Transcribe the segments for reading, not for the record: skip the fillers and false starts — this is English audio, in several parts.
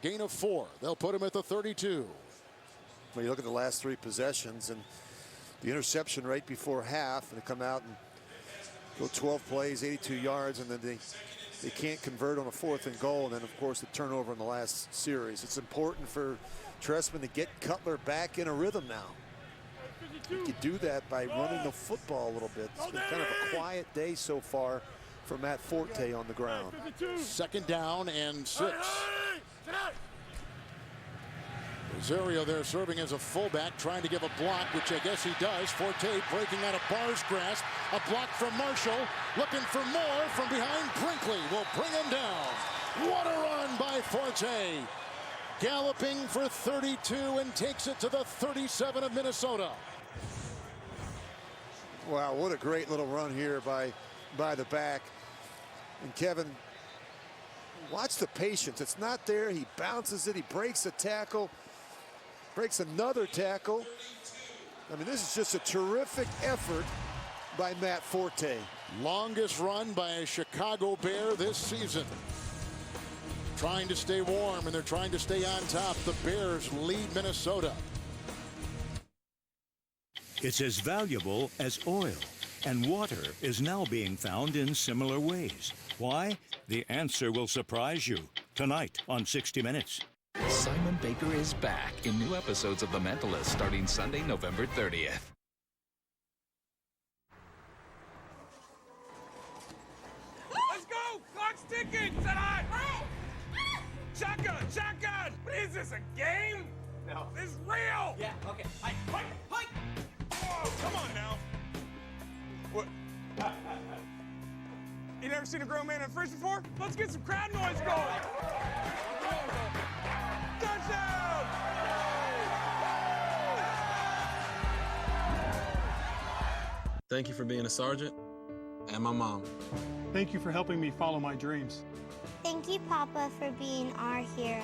gain of 4. They'll put him at the 32. Well, you look at the last 3 possessions and the interception right before half, and they come out and go 12 plays, 82 yards, and then they can't convert on a 4th and goal, and then of course the turnover in the last series. It's important for Trestman to get Cutler back in a rhythm now. You can do that by running the football a little bit. It's been kind of a quiet day so far for Matt Forte on the ground. 2nd down and 6. Rosario there serving as a fullback, trying to give a block, which I guess he does. Forte breaking out of Barr's grasp. A block from Marshall, looking for more from behind. Brinkley will bring him down. What a run by Forte. Galloping for 32 and takes it to the 37 of Minnesota. Wow, what a great little run here by the back. And Kevin, watch the patience. It's not there. He bounces it. He breaks a tackle. Breaks another tackle. I mean, this is just a terrific effort by Matt Forte. Longest run by a Chicago Bear this season. Trying to stay warm, and they're trying to stay on top. The Bears lead Minnesota. It's as valuable as oil, and water is now being found in similar ways. Why? The answer will surprise you tonight on 60 Minutes. Simon Baker is back in new episodes of The Mentalist starting Sunday, November 30th. Let's go! Clock's ticking! Tonight! Shotgun! Shotgun! What is this, a game? No. This is real! Yeah, okay. Hike! Hike! Hike! Whoa, come on now! What? You never seen a grown man in the fridge before? Let's get some crowd noise going! Touchdown! Thank you for being a sergeant and my mom. Thank you for helping me follow my dreams. Thank you, Papa, for being our hero.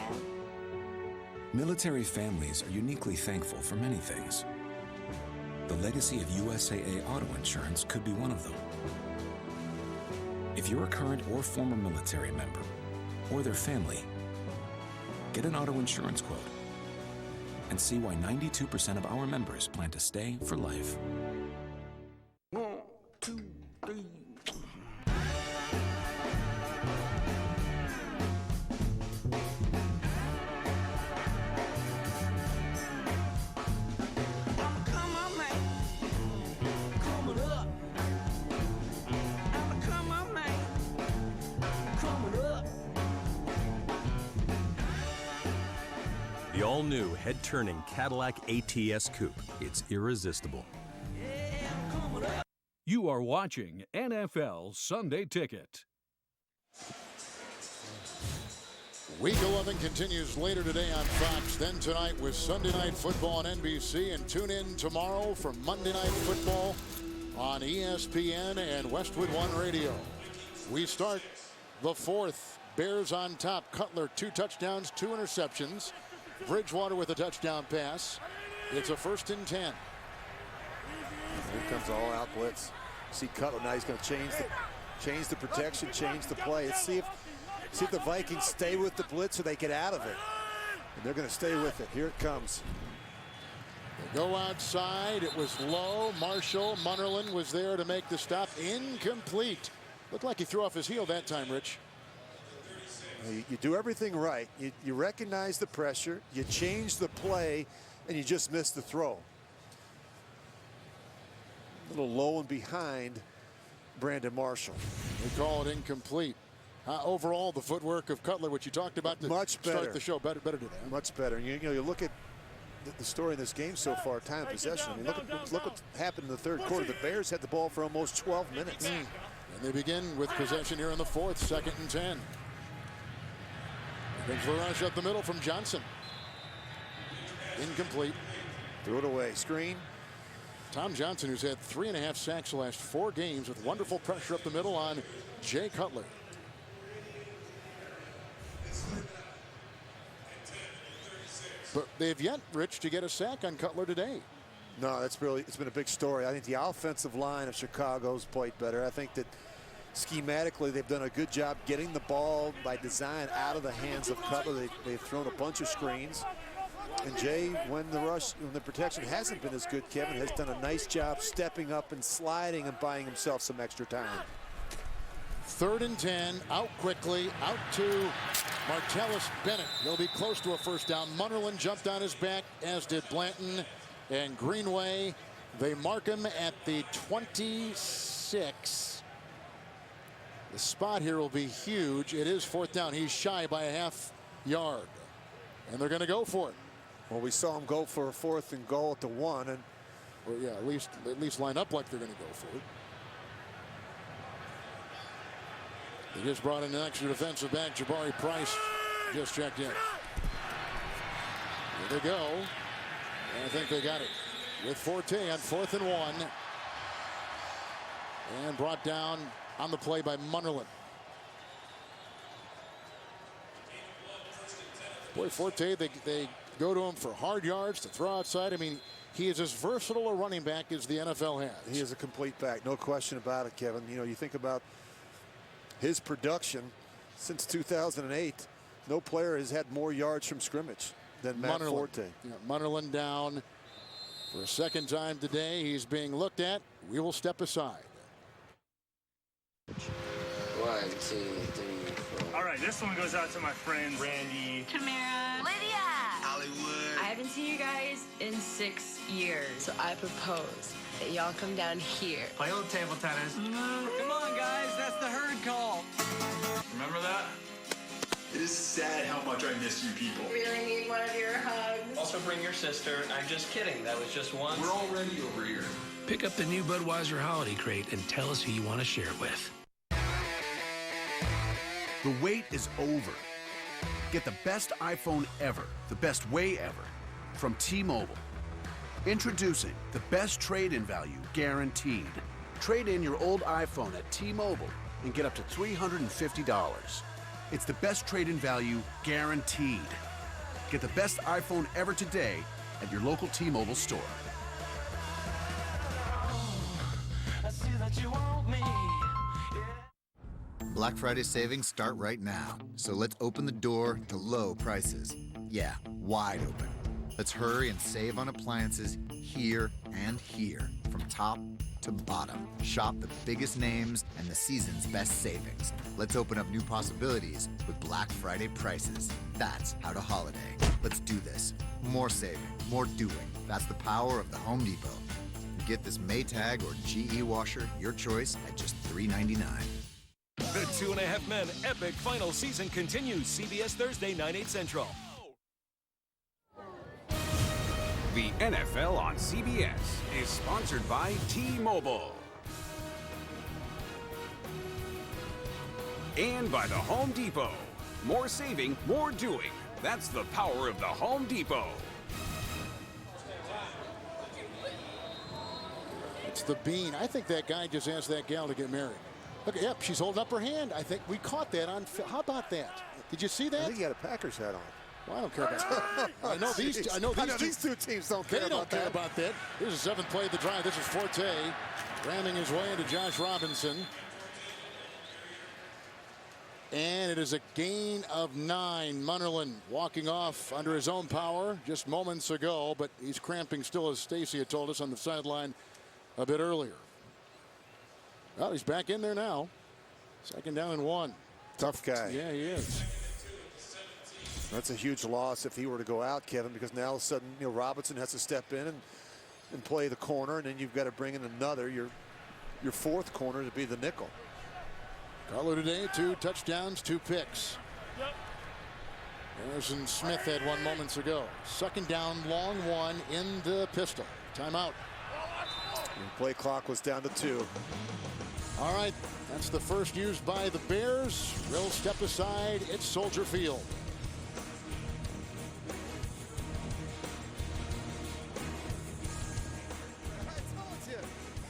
Military families are uniquely thankful for many things. The legacy of USAA Auto Insurance could be one of them. If you're a current or former military member, or their family, get an auto insurance quote and see why 92% of our members plan to stay for life. 1, 2, 3. The all-new head-turning Cadillac ATS Coupe. It's irresistible. You are watching NFL Sunday Ticket. Week 11 continues later today on Fox. Then tonight with Sunday Night Football on NBC. And tune in tomorrow for Monday Night Football on ESPN and Westwood One Radio. We start the 4th. Bears on top. Cutler, 2 touchdowns, 2 interceptions. Bridgewater with a touchdown pass. It's a 1st and 10. Here comes all out blitz. See Cutler now. He's going to change the protection, change the play. Let's see if the Vikings stay with the blitz or they get out of it. And they're going to stay with it. Here it comes. They go outside. It was low. Marshall Munnerlyn was there to make the stop. Incomplete. Looked like he threw off his heel that time, Rich. You do everything right. You recognize the pressure, you change the play, and you just miss the throw. A little low and behind Brandon Marshall. They call it incomplete. Overall, the footwork of Cutler, which you talked about to much better. Start the show, better today. Much better. You look at the story in this game so far, time of possession. I mean, look what happened in the 3rd quarter. The Bears had the ball for almost 12 minutes. And they begin with possession here in the 4th, 2nd and 10. Brings the rush up the middle from Johnson. Incomplete. Threw it away. Screen. Tom Johnson, who's had 3.5 sacks the last 4 games with wonderful pressure up the middle on Jay Cutler. But they've yet, Rich, to get a sack on Cutler today. No, it's been a big story. I think the offensive line of Chicago's played better. I think that schematically, they've done a good job getting the ball by design out of the hands of Cutler. They've thrown a bunch of screens. And Jay, when the protection hasn't been as good, Kevin has done a nice job stepping up and sliding and buying himself some extra time. 3rd and 10, out quickly, out to Martellus Bennett. He'll be close to a first down. Munnerlyn jumped on his back, as did Blanton and Greenway. They mark him at the 26. The spot here will be huge. It is 4th down. He's shy by a half yard, and they're going to go for it. Well, we saw him go for a 4th and goal at the 1, and well, yeah, at least line up like they're going to go for it. They just brought in an extra defensive back. Jabari Price just checked in. Here they go. And I think they got it with Forte on 4th and 1. And brought down on the play by Munnerlyn. Boy, Forte, they go to him for hard yards to throw outside. I mean, he is as versatile a running back as the NFL has. He is a complete back, no question about it, Kevin. You know, you think about his production since 2008, no player has had more yards from scrimmage than Matt Forte. Yeah, Munnerlyn down for a 2nd time today. He's being looked at. We will step aside. 1, 2, 3, 4. All right, this one goes out to my friends Randy, Tamara, Lydia, Hollywood. I haven't seen you guys in 6 years, so I propose that y'all come down here. Play a little table tennis. Come on, guys, that's the herd call. Remember that? It is sad how much I miss you people. Really need one of your hugs. Also bring your sister. I'm just kidding. That was just once. We're already over here. Pick up the new Budweiser Holiday Crate and tell us who you want to share it with. The wait is over. Get the best iPhone ever, the best way ever, from T-Mobile. Introducing the best trade-in value guaranteed. Trade in your old iPhone at T-Mobile and get up to $350. It's the best trade-in value guaranteed. Get the best iPhone ever today at your local T-Mobile store. I see that you want me. Black Friday savings start right now. So let's open the door to low prices. Yeah, wide open. Let's hurry and save on appliances here and here, from top to bottom. Shop the biggest names and the season's best savings. Let's open up new possibilities with Black Friday prices. That's how to holiday. Let's do this. More saving, more doing. That's the power of the Home Depot. Get this Maytag or GE washer, your choice, at just $3.99. The 2.5 Men epic final season continues. CBS Thursday, 9/8 Central. The NFL on CBS is sponsored by T-Mobile. And by the Home Depot. More saving, more doing. That's the power of the Home Depot. It's the bean. I think that guy just asked that gal to get married. Look, yep, she's holding up her hand. I think we caught that on film. How about that? Did you see that? I think he had a Packers hat on. Well, I don't care about that. I know these two teams don't care about that. They don't care about that. Here's the 7th play of the drive. This is Forte ramming his way into Josh Robinson. And it is a gain of 9. Munnerlyn walking off under his own power just moments ago, but he's cramping still, as Stacy had told us on the sideline a bit earlier. Well, he's back in there now. 2nd down and 1. Tough guy. Yeah, he is. That's a huge loss if he were to go out, Kevin, because now all of a sudden, Robinson has to step in and play the corner, and then you've got to bring in another, your 4th corner, to be the nickel. Cutler today, 2 touchdowns, 2 picks. Harrison Smith had one moments ago. 2nd down, long one in the pistol. Timeout. And play clock was down to 2. All right, that's the first used by the Bears. We'll step aside. It's Soldier Field.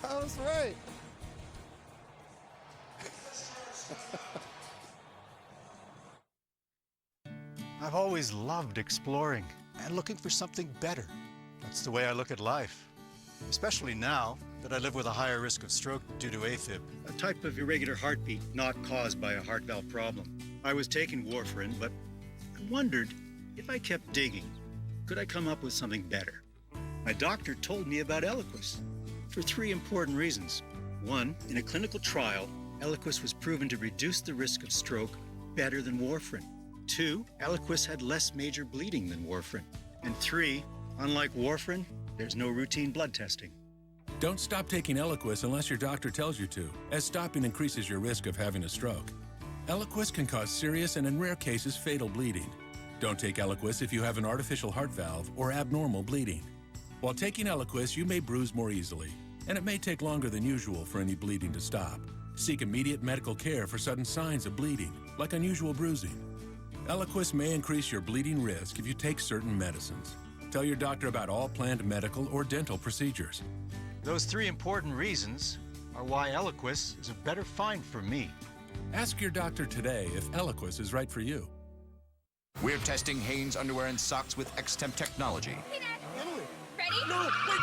I was right. I've always loved exploring and looking for something better. That's the way I look at life. especially now that I live with a higher risk of stroke due to AFib, a type of irregular heartbeat not caused by a heart valve problem. I was taking warfarin, but I wondered if I kept digging, could I come up with something better? My doctor told me about Eliquis for 3 important reasons. 1, in a clinical trial, Eliquis was proven to reduce the risk of stroke better than warfarin. 2, Eliquis had less major bleeding than warfarin. And 3, unlike warfarin, there's no routine blood testing. Don't stop taking Eliquis unless your doctor tells you to, as stopping increases your risk of having a stroke. Eliquis can cause serious and, in rare cases, fatal bleeding. Don't take Eliquis if you have an artificial heart valve or abnormal bleeding. While taking Eliquis, you may bruise more easily, and it may take longer than usual for any bleeding to stop. Seek immediate medical care for sudden signs of bleeding, like unusual bruising. Eliquis may increase your bleeding risk if you take certain medicines. Tell your doctor about all planned medical or dental procedures. Those 3 important reasons are why Eliquis is a better find for me. Ask your doctor today if Eliquis is right for you. We're testing Hanes underwear and socks with X-Temp technology. Hey, Dad. Ready? No, wait.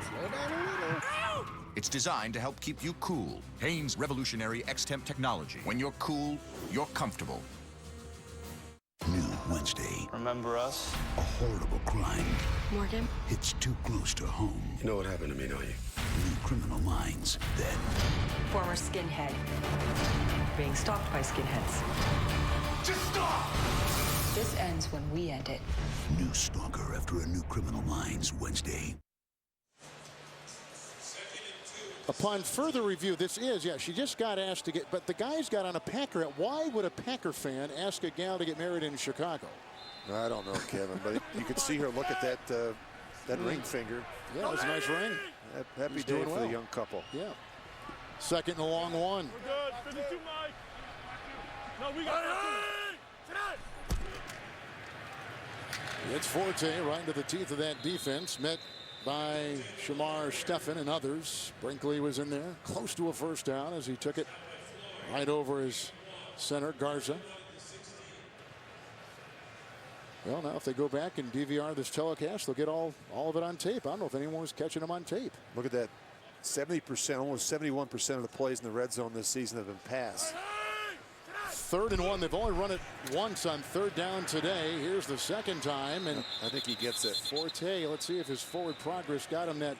Slow down a little. Ow! It's designed to help keep you cool. Hanes revolutionary X-Temp technology. When you're cool, you're comfortable. New Wednesday. Remember us? A horrible crime. Morgan? Hits too close to home. You know what happened to me, don't you? New Criminal Minds. Then. Former skinhead. Being stalked by skinheads. Just stop! This ends when we end it. New Stalker after a New Criminal Minds Wednesday. Upon further review, this is, she just got asked to get, but the guy's got on a Packer. Why would a Packer fan ask a gal to get married in Chicago? I don't know, Kevin, but you could see her look at that ring finger. Yeah, it was a nice ring. Happy day for the young couple. Yeah. Second and a long one. We're good. 52, Mike. No, we got It's Forte right into the teeth of that defense, met by Shamar Stephan and others. Brinkley was in there, close to a first down as he took it right over his center, Garza. Well, now if they go back and DVR this telecast, they'll get all of it on tape. I don't know if anyone was catching them on tape. Look at that. 70%, almost 71% of the plays in the red zone this season have been passed. 3rd and 1. They've only run it once on 3rd down today. Here's the second time, and I think he gets it. Forte, let's see if his forward progress got him that.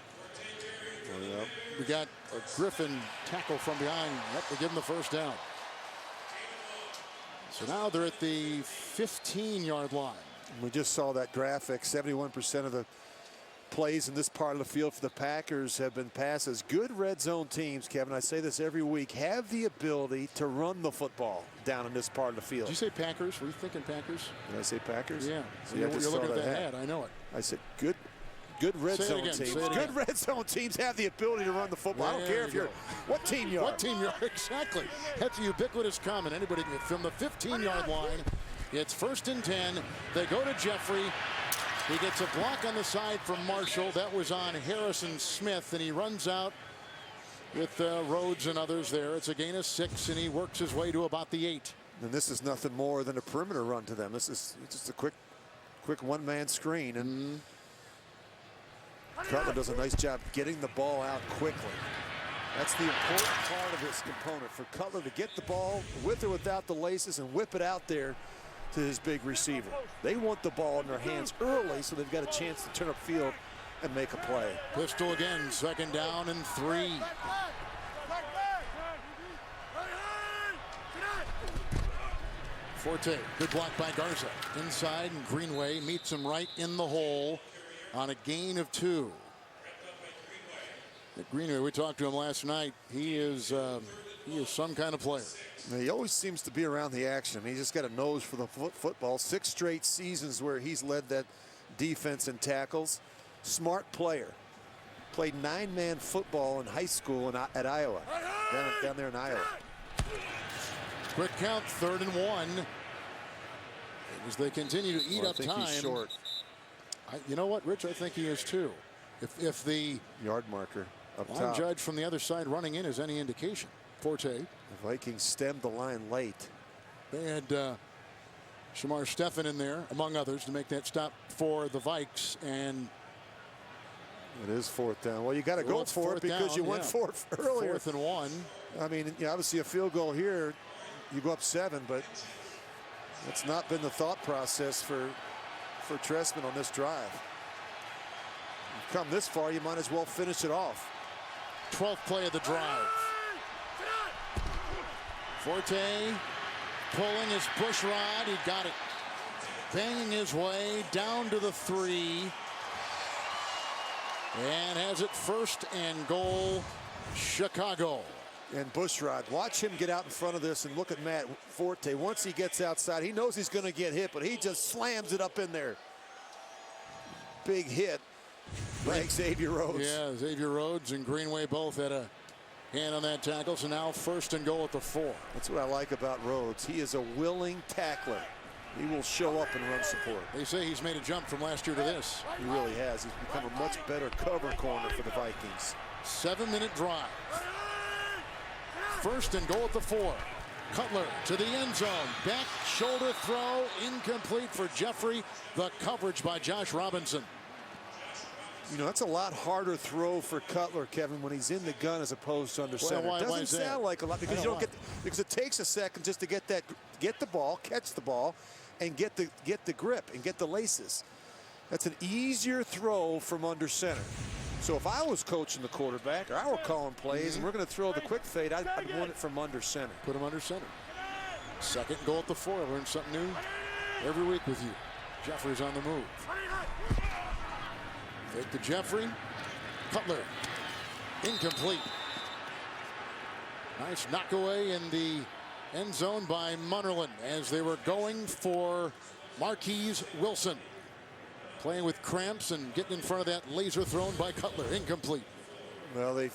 We got a Griffin tackle from behind. Yep, they give him the first down. So now they're at the 15-yard line. We just saw that graphic. 71% of the plays in this part of the field for the Packers have been passes. Good red zone teams, Kevin, I say this every week, have the ability to run the football down in this part of the field. Did you say Packers? Were you thinking Packers? Did I say Packers? Yeah. See, you're looking at that hat. I know it. I said good red zone teams. Good red zone teams have the ability to run the football. I don't care if you're what team you are. What team you are, exactly. That's a ubiquitous comment. Anybody can, from the 15-yard line, it's 1st and 10. They go to Jeffery. He gets a block on the side from Marshall. That was on Harrison Smith, and he runs out with Rhodes and others there. It's a gain of 6, and he works his way to about the 8. And this is nothing more than a perimeter run to them. This is just a quick one-man screen, and Cutler does a nice job getting the ball out quickly. That's the important part of this component, for Cutler to get the ball with or without the laces and whip it out there to his big receiver. They want the ball in their hands early so they've got a chance to turn upfield and make a play. Pistol again, 2nd down and 3. Forte, good block by Garza. Inside, and Greenway meets him right in the hole on a gain of 2. Greenway, we talked to him last night. He is some kind of player. He always seems to be around the action. I mean, he's just got a nose for the football. 6 straight seasons where he's led that defense in tackles. Smart player. Played 9-man football in high school at Iowa, down there in Iowa. Quick count, 3rd and 1. As they continue to eat up time. He's short. You know what, Rich? I think he is too. If the yard marker up line top. judge from the other side running in is any indication. Forte. The Vikings stemmed the line late. They had Shamar Stephan in there, among others, to make that stop for the Vikes. And It is 4th down. Well, you got to go for it because you went for it earlier. 4th and 1. I mean, obviously a field goal here, you go up 7, but that's not been the thought process for Trestman on this drive. You've come this far, you might as well finish it off. 12th play of the drive. Forte pulling his push rod. He got it. Banging his way down to the 3. And has it 1st and goal, Chicago. And Bushrod, watch him get out in front of this and look at Matt Forte. Once he gets outside, he knows he's going to get hit, but he just slams it up in there. Big hit by Xavier Rhodes. Yeah, Xavier Rhodes and Greenway both had a hand on that tackle, so now 1st and goal at the 4. That's what I like about Rhodes. He is a willing tackler. He will show up and run support. They say he's made a jump from last year to this. He really has. He's become a much better cover corner for the Vikings. 7-minute drive. 1st and goal at the 4. Cutler to the end zone. Back shoulder throw. Incomplete for Jeffrey. The coverage by Josh Robinson. You know, that's a lot harder throw for Cutler, Kevin, when he's in the gun as opposed to under center. Why doesn't sound like a lot because you don't get, because it takes a second just to get the ball, catch the ball, and get the grip and get the laces. That's an easier throw from under center. So if I was coaching the quarterback or I were calling plays and we're going to throw the quick fade, I'd want it from under center. Put him under center. 2nd goal at the 4. I learn something new every week with you. Jeffrey's on the move. Fake to Jeffrey. Cutler. Incomplete. Nice knockaway in the end zone by Munnerlyn as they were going for Marquise Wilson. Playing with cramps and getting in front of that laser thrown by Cutler. Incomplete. Well, they're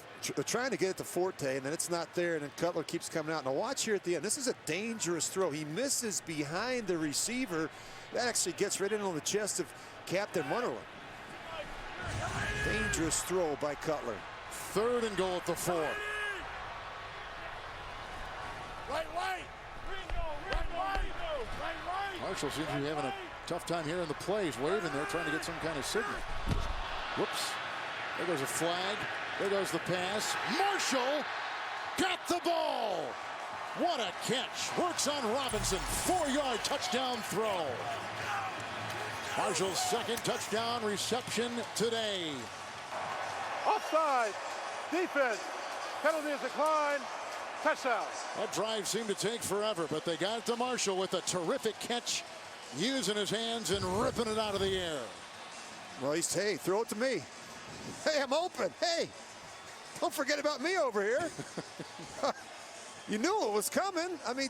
trying to get it to Forte, and then it's not there, and then Cutler keeps coming out. Now watch here at the end. This is a dangerous throw. He misses behind the receiver. That actually gets right in on the chest of Captain Munnerlyn. Dangerous throw by Cutler. 3rd and goal at the 4. Marshall seems to be having a tough time here in the plays, waving there, trying to get some kind of signal. Whoops. There goes a flag. There goes the pass. Marshall got the ball. What a catch. Works on Robinson. 4-yard touchdown throw. Marshall's 2nd touchdown reception today. Offside. Defense. Penalty is declined. Touchdown. That drive seemed to take forever, but they got it to Marshall with a terrific catch, using his hands and ripping it out of the air. Well, hey, throw it to me. Hey, I'm open. Hey, don't forget about me over here. You knew it was coming. I mean,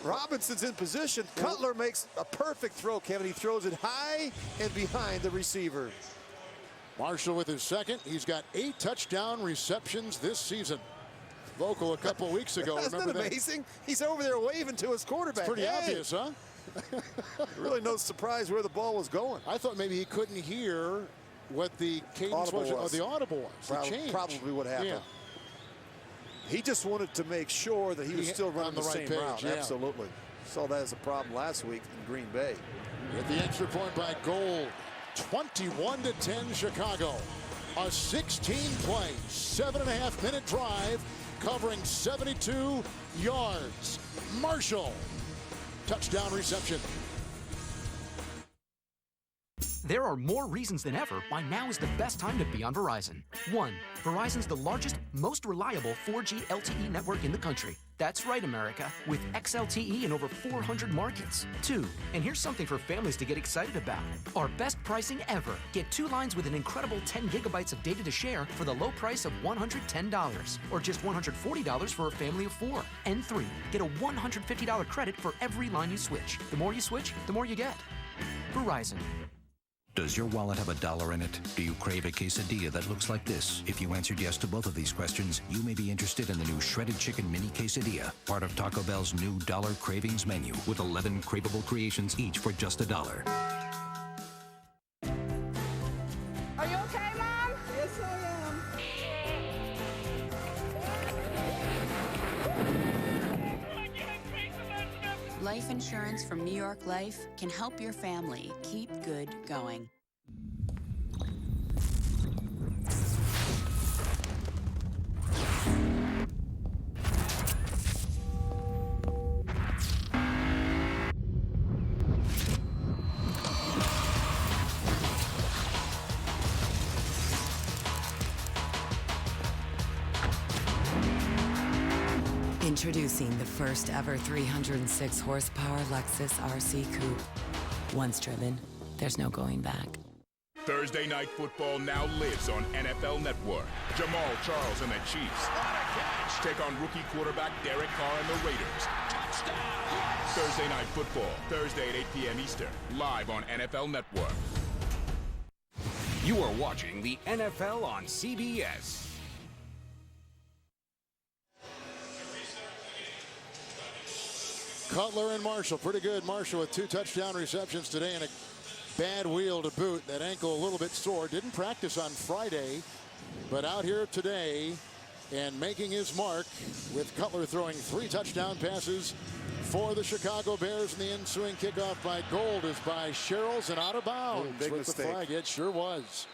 Robinson's in position. Cutler makes a perfect throw, Kevin. He throws it high and behind the receiver. Marshall with his 2nd. He's got 8 touchdown receptions this season. Vocal a couple weeks ago. Isn't that amazing? He's over there waving to his quarterback. It's pretty obvious, huh? Really no surprise where the ball was going. I thought maybe he couldn't hear what the cadence was. Or the audible was. Probably what happened. Yeah. He just wanted to make sure that he was still running the same route. Yeah. Absolutely. Saw that as a problem last week in Green Bay. Get the extra point by Gould. 21-10 Chicago. A 16-play, 7.5-minute drive covering 72 yards. Marshall, touchdown reception. There are more reasons than ever why now is the best time to be on Verizon. 1. Verizon's the largest, most reliable 4G LTE network in the country. That's right, America, with XLTE in over 400 markets. 2. And here's something for families to get excited about. Our best pricing ever. Get 2 lines with an incredible 10 gigabytes of data to share for the low price of $110, or just $140 for a family of 4. And 3. Get a $150 credit for every line you switch. The more you switch, the more you get. Verizon. Does your wallet have $1 in it? Do you crave a quesadilla that looks like this? If you answered yes to both of these questions, you may be interested in the new Shredded Chicken Mini Quesadilla, part of Taco Bell's new Dollar Cravings menu, with 11 craveable creations each for just $1. Are you okay, Mom? Yes, I am. Life insurance from New York Life can help your family keep good going. Introducing the first ever 306 horsepower Lexus RC Coupe. Once driven, there's no going back. Thursday Night Football now lives on NFL Network. Jamal Charles and the Chiefs take on rookie quarterback Derek Carr and the Raiders. Touchdown! Thursday Night Football, Thursday at 8 p.m. Eastern, live on NFL Network. You are watching the NFL on CBS. Cutler and Marshall, pretty good. Marshall with 2 touchdown receptions today and a bad wheel to boot. That ankle a little bit sore. Didn't practice on Friday, but out here today and making his mark with Cutler throwing 3 touchdown passes for the Chicago Bears. And the ensuing kickoff by Gould is by Sherrills and out of bounds big with mistake. the flag. It sure was.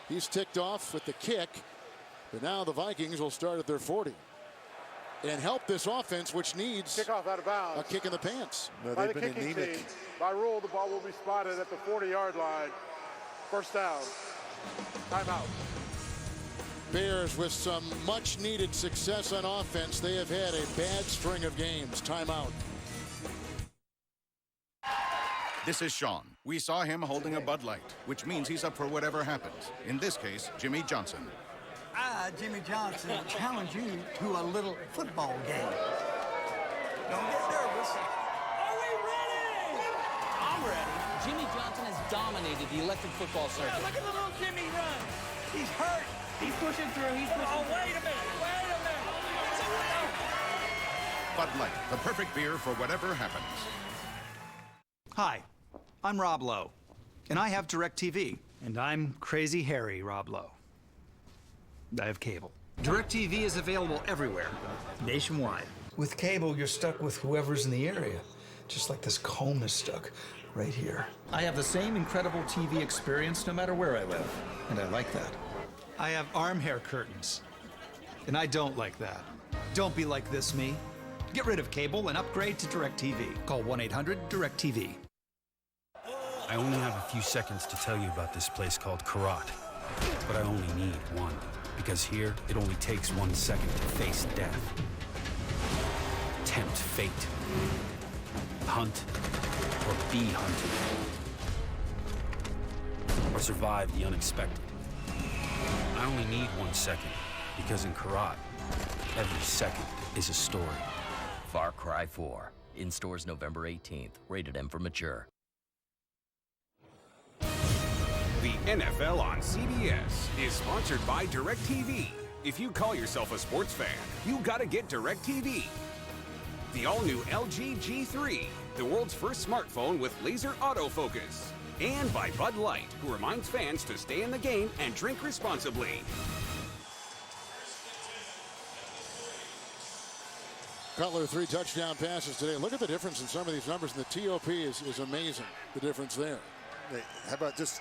He's ticked off with the kick, but now the Vikings will start at their 40 and help this offense, which needs kickoff out of bounds. A kick in the pants. No, By they've the been kicking anemic. team, by rule, the ball will be spotted at the 40-yard line. First down. Timeout. Bears with some much needed success on offense. They have had a bad string of games. Timeout. This is Sean. We saw him holding a Bud Light, which means he's up for whatever happens. In this case, Jimmy Johnson. I, Jimmy Johnson, challenge you to a little football game. Don't get nervous. Are we ready? I'm ready. Jimmy Johnson has dominated the electric football circuit. Yeah, look at the little Jimmy run. He's hurt. He's pushing through. He's pushing through. Oh, wait a minute. Wait a minute. Bud Light, the perfect beer for whatever happens. Hi, I'm Rob Lowe, and I have DirecTV. And I'm Crazy Harry Rob Lowe. I have cable. DirecTV is available everywhere, nationwide. With cable, you're stuck with whoever's in the area, just like this comb is stuck right here. I have the same incredible TV experience no matter where I live, and I like that. I have arm hair curtains, and I don't like that. Don't be like this, me. Get rid of cable and upgrade to DirecTV. Call 1-800-DirecTV. I only have a few seconds to tell you about this place called Karat, but I only need one. Because here, it only takes 1 second to face death, tempt fate, hunt, or be hunted, or survive the unexpected. I only need 1 second, because in Karat, every second is a story. Far Cry 4, in stores November 18th, rated M for mature. The NFL on CBS is sponsored by DirecTV. If you call yourself a sports fan, you gotta get DirecTV. The all-new LG G3, the world's first smartphone with laser autofocus. And by Bud Light, who reminds fans to stay in the game and drink responsibly. Cutler 3 touchdown passes today. Look at the difference in some of these numbers, and the TOP is amazing, the difference there. Hey, how about just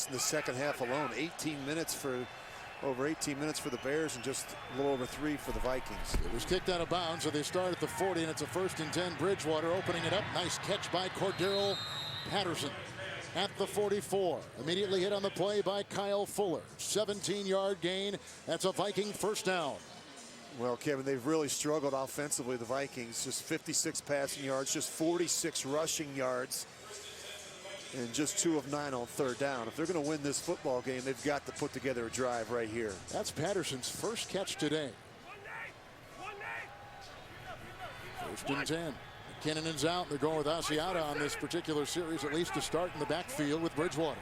in the second half alone, over 18 minutes for the Bears and just a little over 3 for the Vikings. It was kicked out of bounds, so they start at the 40, and it's a 1st and 10. Bridgewater opening it up. Nice catch by Cordero Patterson at the 44. Immediately hit on the play by Kyle Fuller. 17-yard gain. That's a Viking first down. Well, Kevin, they've really struggled offensively, the Vikings. Just 56 passing yards, just 46 rushing yards, and just 2 of 9 on 3rd down. If they're going to win this football game, they've got to put together a drive right here. That's Patterson's first catch today. 1st and 10. McKinnon's out. They're going with Asiata on this particular series, at least to start in the backfield with Bridgewater.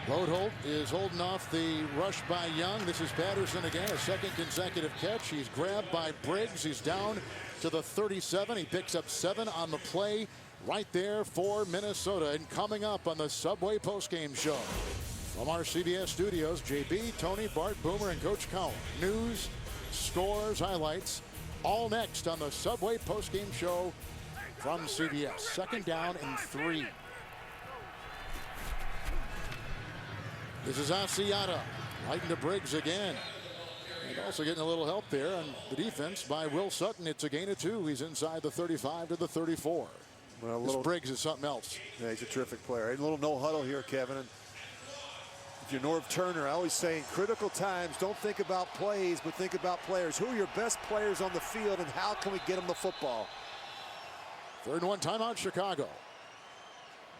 Lodeholt is holding off the rush by Young. This is Patterson again, a 2nd consecutive catch. He's grabbed by Briggs. He's down to the 37. He picks up 7 on the play right there for Minnesota. And coming up on the Subway postgame show from our CBS studios, JB, Tony, Bart, Boomer, and Coach Cowell. News, scores, highlights, all next on the Subway postgame show from CBS. 2nd down and 3. This is Asiata, right into Briggs again. And also getting a little help there on the defense by Will Sutton. It's a gain of 2. He's inside the 35 to the 34. Well, this Briggs is something else. Yeah, he's a terrific player. A little no huddle here, Kevin. And If you're Norv Turner, I always say in critical times, don't think about plays, but think about players. Who are your best players on the field, and how can we get them the football? 3rd and 1, timeout Chicago.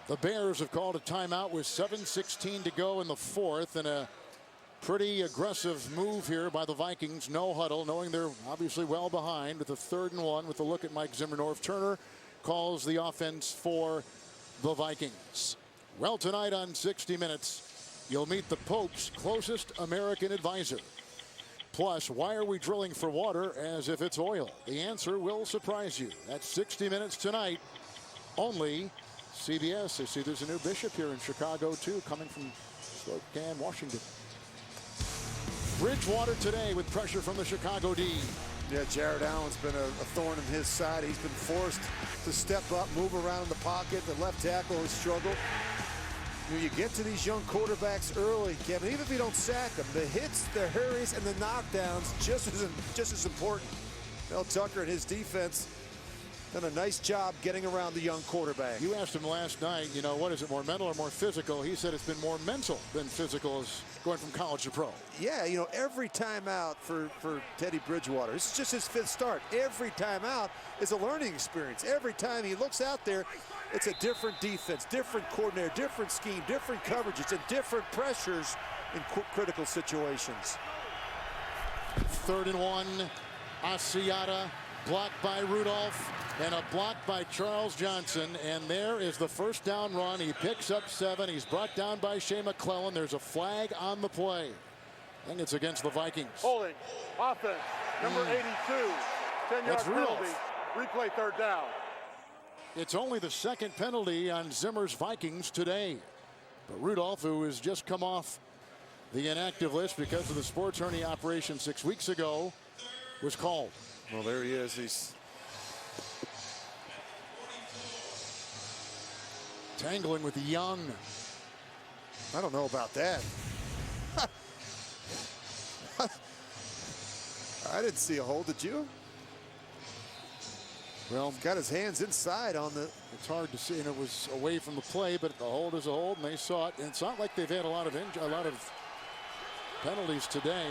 The Bears have called a timeout with 7:16 to go in the 4th, and a pretty aggressive move here by the Vikings. No huddle, knowing they're obviously well behind with a 3rd and 1 with a look at Mike Zimmer. Norv Turner calls the offense for the Vikings. Well, tonight on 60 Minutes, you'll meet the Pope's closest American advisor. Plus, why are we drilling for water as if it's oil? The answer will surprise you. That's 60 Minutes tonight, only CBS. I see there's a new bishop here in Chicago, too, coming from Spokane, Washington. Bridgewater today with pressure from the Chicago D. Yeah, Jared Allen's been a thorn in his side. He's been forced to step up, move around in the pocket. The left tackle has struggled. You get to these young quarterbacks early, Kevin, even if you don't sack them, the hits, the hurries, and the knockdowns just as important. Mel Tucker and his defense done a nice job getting around the young quarterback. You asked him last night, you know, what is it, more mental or more physical? He said it's been more mental than physical, as going from college to pro. Yeah, you know, every time out for Teddy Bridgewater, this is just his 5th start. Every time out is a learning experience. Every time he looks out there, it's a different defense, different coordinator, different scheme, different coverages, and different pressures in critical situations. 3rd and 1, Asiata blocked by Rudolph, and a block by Charles Johnson, and there is the 1st down run. He picks up 7. He's brought down by Shea McClellan. There's a flag on the play. I think it's against the Vikings. Holding, offense, number 82, 10-yard penalty, replay 3rd down. It's only the 2nd penalty on Zimmer's Vikings today. But Rudolph, who has just come off the inactive list because of the sports hernia operation 6 weeks ago, was called. Well, there he is. He's tangling with Young. I don't know about that. I didn't see a hold, did you? Well, he's got his hands inside on the... It's hard to see, and it was away from the play, but the hold is a hold, and they saw it. And it's not like they've had a lot of penalties today,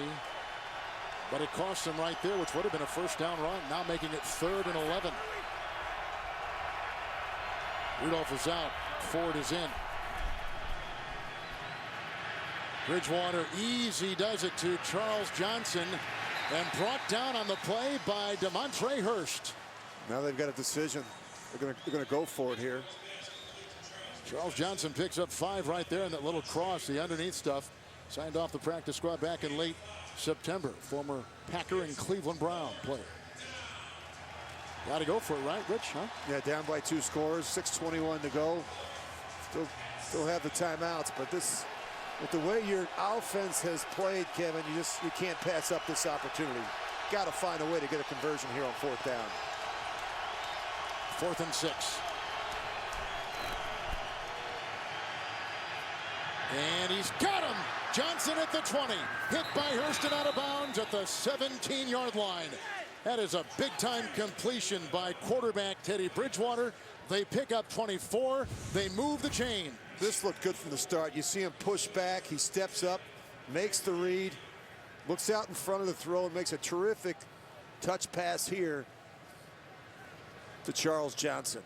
but it cost them right there, which would have been a 1st down run, now making it 3rd and 11. Rudolph is out. Ford is in. Bridgewater easy does it to Charles Johnson, and brought down on the play by DeMontre Hurst. Now they've got a decision. They're going to go for it here. Charles Johnson picks up 5 right there in that little cross, the underneath stuff. Signed off the practice squad back in late September. Former Packer and Cleveland Brown player. Got to go for it, right, Rich? Huh? Yeah, down by 2 scores, 6:21 to go. Still have the timeouts, but this, with the way your offense has played, Kevin, you can't pass up this opportunity. Got to find a way to get a conversion here on 4th down. 4th and 6. And he's got him. Johnson at the 20. Hit by Hurst and out of bounds at the 17-yard line. That is a big-time completion by quarterback Teddy Bridgewater. They pick up 24. They move the chain. This looked good from the start. You see him push back. He steps up, makes the read, looks out in front of the throw, and makes a terrific touch pass here to Charles Johnson.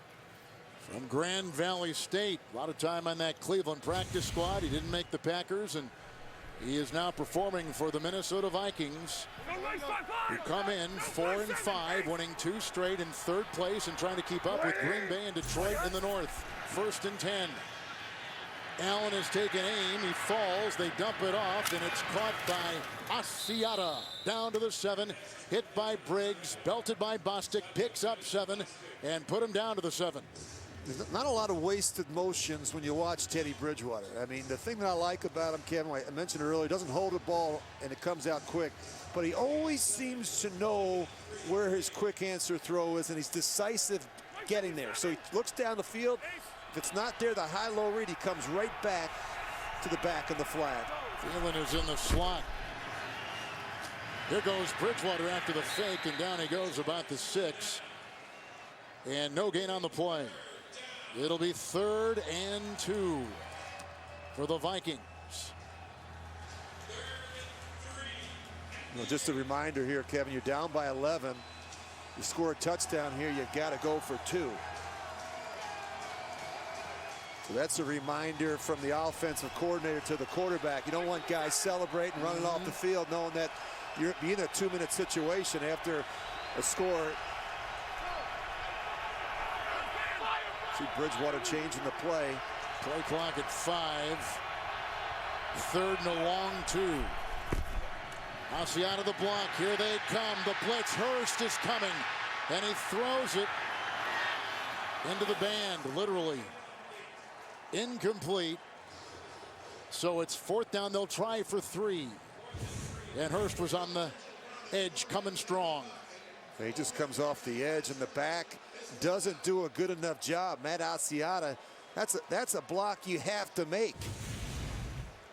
From Grand Valley State. A lot of time on that Cleveland practice squad. He didn't make the Packers, and he is now performing for the Minnesota Vikings, who come in 4-5, winning 2 straight in 3rd place and trying to keep up with Green Bay and Detroit in the north. 1st and 10. Allen has taken aim. He falls. They dump it off, and it's caught by Asiata. Down to the 7. Hit by Briggs. Belted by Bostic. Picks up 7 and put him down to the 7. There's not a lot of wasted motions when you watch Teddy Bridgewater. I mean, the thing that I like about him, Kevin, I mentioned earlier, he doesn't hold the ball and it comes out quick, but he always seems to know where his quick answer throw is, and he's decisive getting there. So he looks down the field. If it's not there, the high-low read, he comes right back to the back of the flat. Thielen is in the slot. Here goes Bridgewater after the fake, and down he goes about the 6. And no gain on the play. It'll be 3rd and 2 for the Vikings. Well, just a reminder here, Kevin, you're down by 11. You score a touchdown here, you got to go for 2. So that's a reminder from the offensive coordinator to the quarterback. You don't want guys celebrating, running off the field, knowing that you're in a 2-minute situation after a score. See Bridgewater changing the play. Play clock at 5. 3rd and a long 2. Aussie out of the block. Here they come. The blitz. Hurst is coming. And he throws it into the band, literally. Incomplete. So it's 4th down. They'll try for 3. And Hurst was on the edge, coming strong. He just comes off the edge, and the back doesn't do a good enough job. Matt Asiata, that's a block you have to make.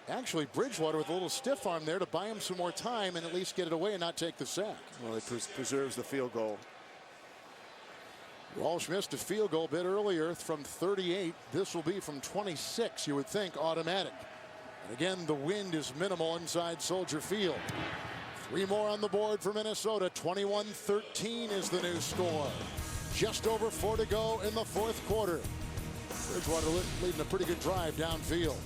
Actually, Bridgewater with a little stiff arm there to buy him some more time and at least get it away and not take the sack. Well, it preserves the field goal. Walsh missed a field goal a bit earlier from 38. This will be from 26, you would think, automatic. And again, the wind is minimal inside Soldier Field. 3 more on the board for Minnesota. 21-13 is the new score. Just over 4 to go in the 4th quarter. Bridgewater leading a pretty good drive downfield.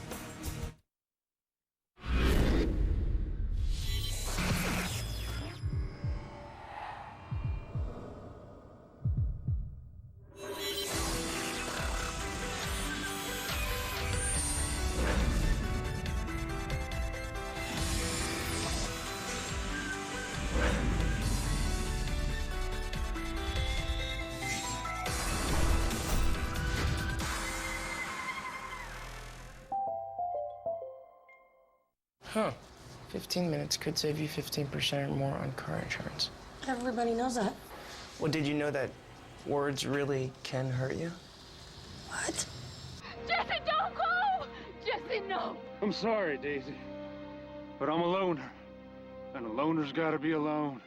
Huh. 15 minutes could save you 15% or more on car insurance. Everybody knows that. Well, did you know that words really can hurt you? What? Jesse, don't go! Jesse, no! I'm sorry, Daisy, but I'm a loner, and a loner's gotta be alone.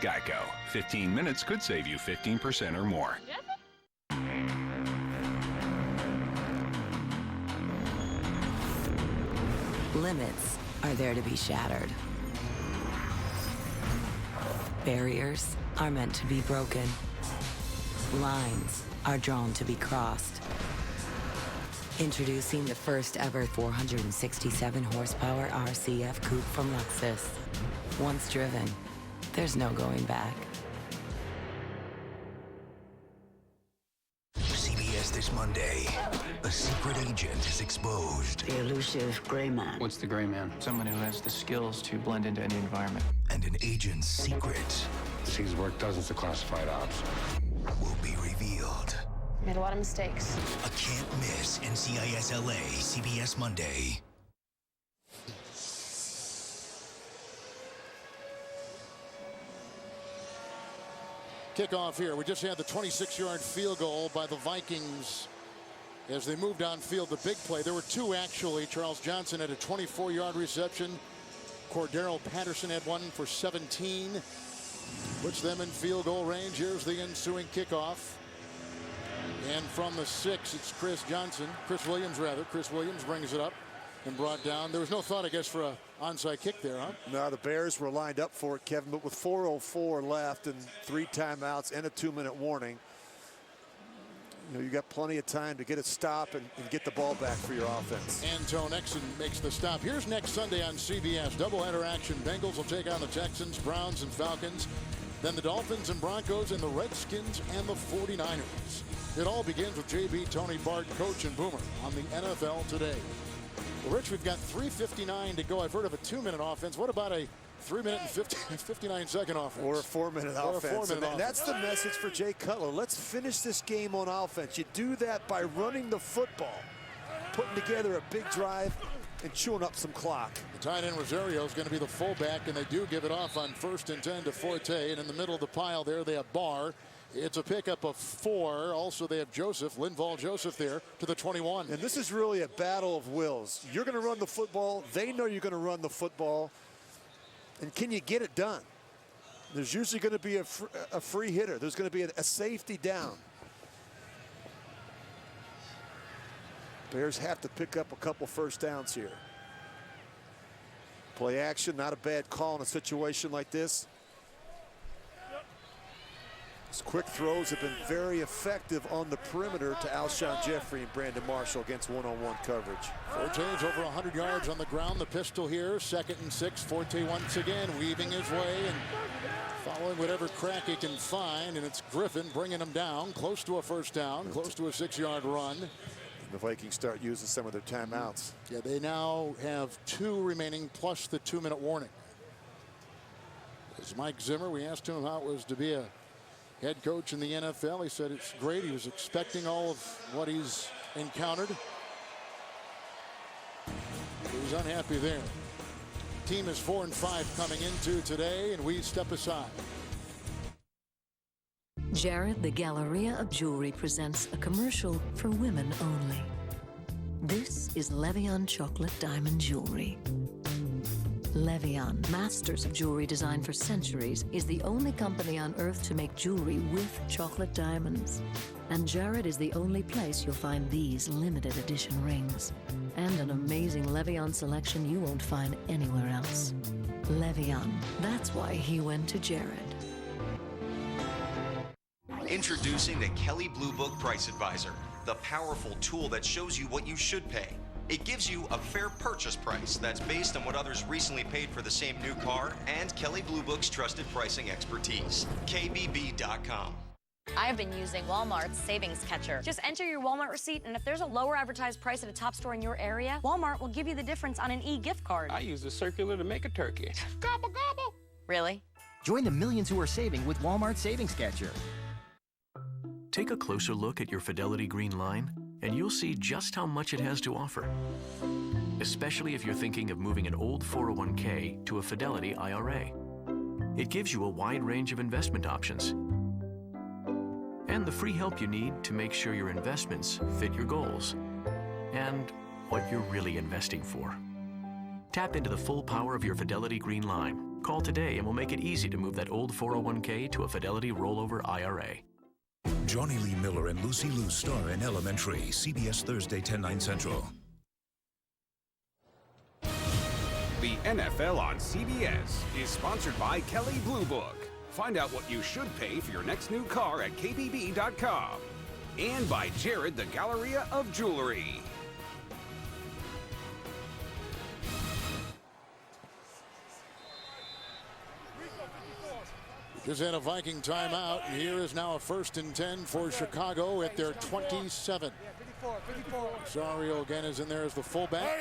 Geico. 15 minutes could save you 15% or more. Limits are there to be shattered. Barriers are meant to be broken. Lines are drawn to be crossed. Introducing the first ever 467 horsepower RCF coupe from Lexus. Once driven, there's no going back. CBS this Monday. A secret agent is exposed. The elusive gray man. What's the gray man? Someone who has the skills to blend into any environment. And an agent's secret. He's worked dozens of classified ops. Will be revealed. Made a lot of mistakes. A can't miss NCIS LA, CBS Monday. Kickoff here. We just had the 26-yard field goal by the Vikings as they moved downfield. The big play. There were 2 actually. Charles Johnson had a 24-yard reception. Cordero Patterson had one for 17. Puts them in field goal range. Here's the ensuing kickoff. And from the 6, it's Chris Williams brings it up and brought down. There was no thought, I guess, for an onside kick there, huh? No, the Bears were lined up for it, Kevin, but with 4:04 left and 3 timeouts and a 2-minute warning, you got plenty of time to get a stop and get the ball back for your offense. Antone Exon makes the stop. Here's next Sunday on CBS. Doubleheader action. Bengals will take on the Texans, Browns, and Falcons. Then the Dolphins and Broncos and the Redskins and the 49ers. It all begins with JB, Tony, Bart, Coach, and Boomer on the NFL Today. Well, Rich, we've got 3:59 to go. I've heard of a 2-minute offense. What about a 3-minute and 59-second offense? Or a 4-minute offense. That's the message for Jay Cutler. Let's finish this game on offense. You do that by running the football, putting together a big drive, and chewing up some clock. The tight end Rosario is going to be the fullback, and they do give it off on 1st and 10 to Forte. And in the middle of the pile there, they have Barr. It's a pickup of 4. Also, they have Linval Joseph there to the 21. And this is really a battle of wills. You're going to run the football. They know you're going to run the football. And can you get it done? There's usually going to be a free hitter. There's going to be a safety down. Bears have to pick up a couple first downs here. Play action, not a bad call in a situation like this. His quick throws have been very effective on the perimeter to Alshon Jeffery and Brandon Marshall against one-on-one coverage. Forte's over 100 yards on the ground. The pistol here, 2nd and 6. Forte once again weaving his way and following whatever crack he can find. And it's Griffin bringing him down, close to a first down, close to a 6-yard run. And the Vikings start using some of their timeouts. Yeah, they now have 2 remaining plus the 2-minute warning. As Mike Zimmer, we asked him how it was to be a head coach in the NFL. He said it's great. He was expecting all of what he's encountered. He was unhappy there. Team is 4-5 coming into today, and we step aside. Jared, the Galleria of Jewelry, presents a commercial for women only. This is Levion Chocolate Diamond Jewelry. Levion, masters of jewelry design for centuries, is the only company on earth to make jewelry with chocolate diamonds. And Jared is the only place you'll find these limited edition rings. And an amazing Levion selection you won't find anywhere else. Levion, that's why he went to Jared. Introducing the Kelley Blue Book Price Advisor, the powerful tool that shows you what you should pay. It gives you a fair purchase price that's based on what others recently paid for the same new car and Kelley Blue Book's trusted pricing expertise. KBB.com. I've been using Walmart's Savings Catcher. Just enter your Walmart receipt, and if there's a lower advertised price at a top store in your area, Walmart will give you the difference on an e-gift card. I use the circular to make a turkey. Gobble, gobble. Really? Join the millions who are saving with Walmart Savings Catcher. Take a closer look at your Fidelity Green Line, and you'll see just how much it has to offer. Especially if you're thinking of moving an old 401k to a Fidelity IRA. It gives you a wide range of investment options and the free help you need to make sure your investments fit your goals and what you're really investing for. Tap into the full power of your Fidelity Green Line. Call today and we'll make it easy to move that old 401k to a Fidelity rollover IRA. Johnny Lee Miller and Lucy Liu star in Elementary, CBS Thursday, 10/9 Central. The NFL on CBS is sponsored by Kelley Blue Book. Find out what you should pay for your next new car at KBB.com. And by Jared, the Galleria of Jewelry. Just had a Viking timeout, and here is now a 1st and 10 for Chicago at their 27. Rosario again is in there as the fullback.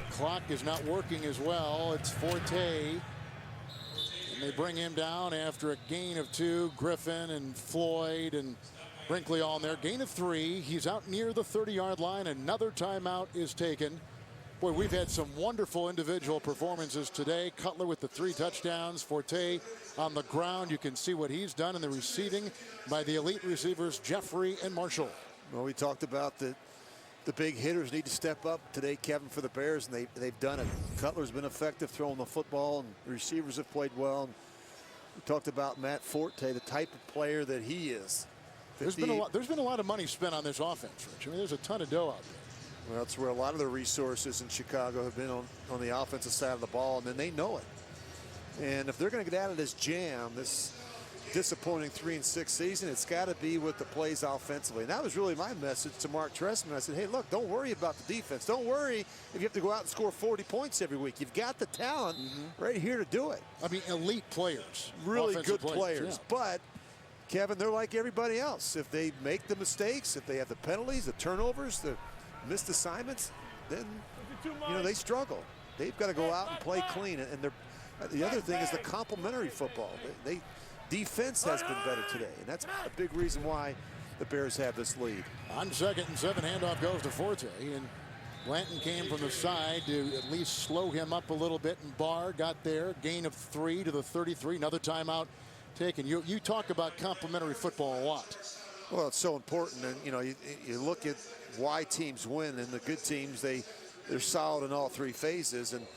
Clock is not working as well. It's Forte. And they bring him down after a gain of 2. Griffin and Floyd and Brinkley all in there. Gain of 3. He's out near the 30-yard line. Another timeout is taken. Boy, we've had some wonderful individual performances today. Cutler with the 3 touchdowns. Forte on the ground. You can see what he's done in the receiving by the elite receivers, Jeffery and Marshall. Well, we talked about the big hitters need to step up today, Kevin, for the Bears, and they've done it. Cutler's been effective throwing the football, and the receivers have played well. And we talked about Matt Forte, the type of player that he is. There's been a lot of money spent on this offense, Rich. I mean, there's a ton of dough out there. Well, that's where a lot of the resources in Chicago have been on the offensive side of the ball, and then they know it. And if they're going to get out of this jam, this disappointing 3-6 season, it's got to be with the plays offensively. And that was really my message to Mark Trestman. I said, hey, look, don't worry about the defense. Don't worry if you have to go out and score 40 points every week. You've got the talent right here to do it. I mean, elite players. Really good players. Yeah. But, Kevin, they're like everybody else. If they make the mistakes, if they have the penalties, the turnovers, the missed assignments, then they struggle. They've got to go out and play clean. And the other thing is the complementary football. Defense has been better today, and that's a big reason why the Bears have this lead. On 2nd and 7, handoff goes to Forte, and Blanton came from the side to at least slow him up a little bit, and Barr got there, gain of 3 to the 33, another timeout taken. You talk about complementary football a lot. Well, it's so important, and you look at why teams win, and the good teams they're solid in all 3 phases, and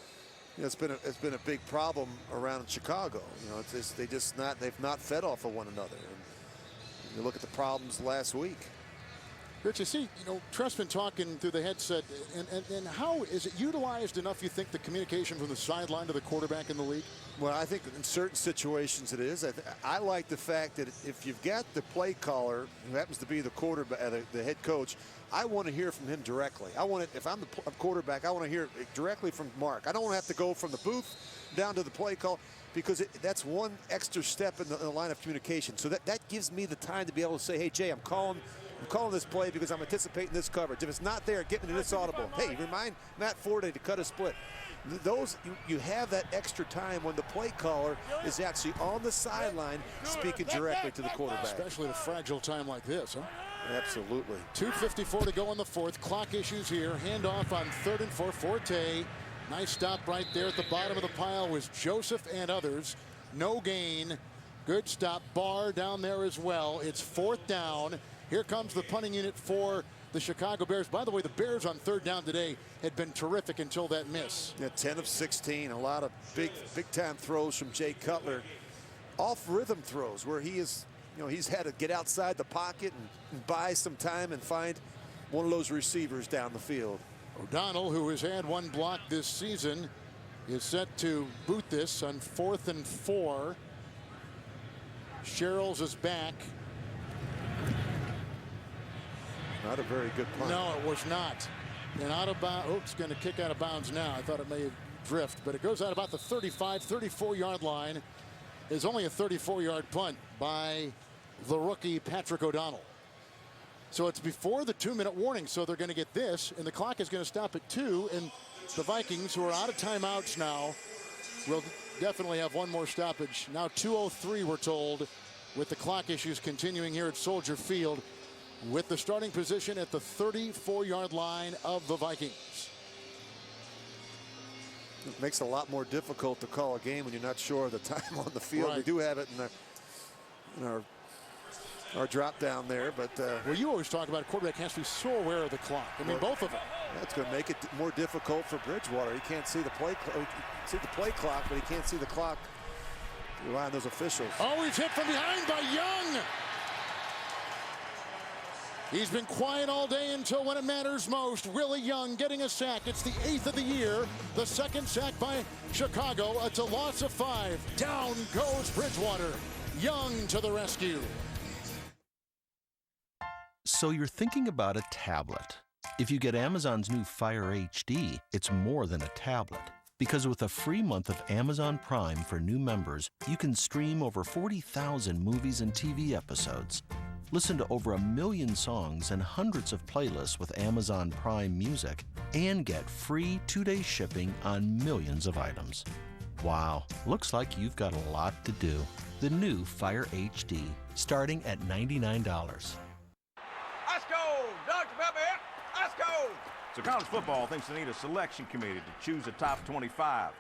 it's been a big problem around Chicago. They've not fed off of one another. And you look at the problems last week. Rich, you see, Trestman talking through the headset, and how is it utilized enough, you think, the communication from the sideline to the quarterback in the league? Well, I think in certain situations it is. I like the fact that if you've got the play caller, who happens to be the quarterback, the head coach, I want to hear from him directly. If I'm the quarterback, I want to hear it directly from Mark. I don't want to have to go from the booth down to the play call, because that's one extra step in the line of communication. So that gives me the time to be able to say, hey, Jay, I'm calling this play because I'm anticipating this coverage. If it's not there, get me to this audible. Hey, remind Matt Forte to cut a split. You have that extra time when the play caller is actually on the sideline speaking directly to the quarterback. Especially at a fragile time like this, huh? Absolutely. 2:54 to go in the fourth. Clock issues here. Handoff on 3rd and 4. Forte. Nice stop right there at the bottom of the pile was Joseph and others. No gain. Good stop. Barr down there as well. It's 4th down. Here comes the punting unit for the Chicago Bears. By the way, the Bears on 3rd down today had been terrific until that miss. Yeah, 10 of 16. A lot of big time throws from Jay Cutler. Off rhythm throws where he is, he's had to get outside the pocket and buy some time and find one of those receivers down the field. O'Donnell, who has had one block this season, is set to boot this on 4th and 4. Sherrills is back. Not a very good punt. No, it was not. And out of bounds. Oh, it's going to kick out of bounds now. I thought it may drift, but it goes out about the 35, 34-yard line. It's only a 34-yard punt by the rookie Patrick O'Donnell. So it's before the 2-minute warning, so they're going to get this, and the clock is going to stop at 2, and the Vikings, who are out of timeouts now, will definitely have one more stoppage. Now 2:03, we're told, with the clock issues continuing here at Soldier Field, with the starting position at the 34-yard line of the Vikings. It makes it a lot more difficult to call a game when you're not sure of the time on the field. Right. We do have it in our drop down there, but well, you always talk about a quarterback has to be so aware of the clock. I mean, both of them. That's going to make it more difficult for Bridgewater. He can't see the play clock, but he can't see the clock. Rely on those officials. Oh, he's hit from behind by Young. He's been quiet all day until when it matters most. Willie Young getting a sack. It's the 8th of the year. The 2nd sack by Chicago. It's a loss of 5. Down goes Bridgewater. Young to the rescue. So you're thinking about a tablet. If you get Amazon's new Fire HD, it's more than a tablet. Because with a free month of Amazon Prime for new members, you can stream over 40,000 movies and TV episodes. Listen to over 1 million songs and hundreds of playlists with Amazon Prime Music, and get free 2-day shipping on millions of items. Wow, looks like you've got a lot to do. The new Fire HD, starting at $99. Let's go! Dr. Pepper, let's go! So college football thinks they need a selection committee to choose a top 25.